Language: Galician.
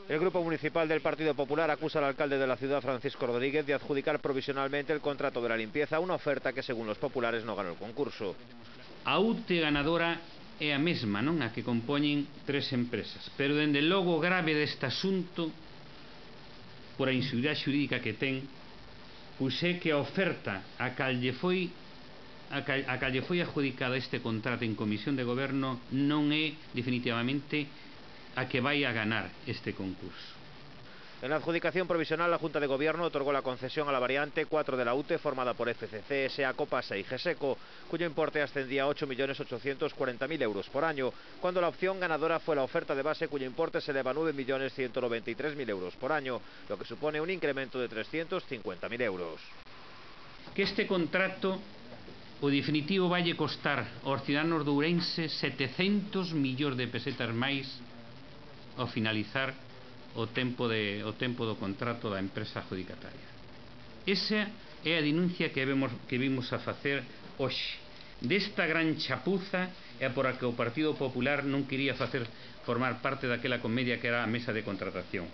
El Grupo Municipal del Partido Popular acusa al alcalde de la ciudad, Francisco Rodríguez, de adjudicar provisionalmente el contrato de la limpieza a una oferta que, según los populares, no ganó el concurso. A UTE ganadora é a mesma, non? A que compoñen 3 empresas, pero dende logo o grave deste asunto, por a inseguridade xurídica que ten, pois é que a oferta a cal lle foi adjudicada este contrato en comisión de goberno non é definitivamente a que vai a ganar este concurso. En la adjudicación provisional, la Junta de Gobierno otorgó la concesión a la variante 4 de la UTE, formada por FCC, SA, Copasa y GESECO, cuyo importe ascendía a 8.840.000 euros por año, cuando la opción ganadora fue la oferta de base, cuyo importe se eleva a 9.193.000 euros por año, lo que supone un incremento de 350.000 euros. Que este contrato, o definitivo, vai costar aos ciudadanos de Ourense 700 millóns de pesetas máis ao finalizar o tempo do contrato da empresa adjudicataria. Esa é a denuncia que vimos a facer hoxe, desta gran chapuza e por a que o Partido Popular non quería formar parte daquela comedia que era a mesa de contratación.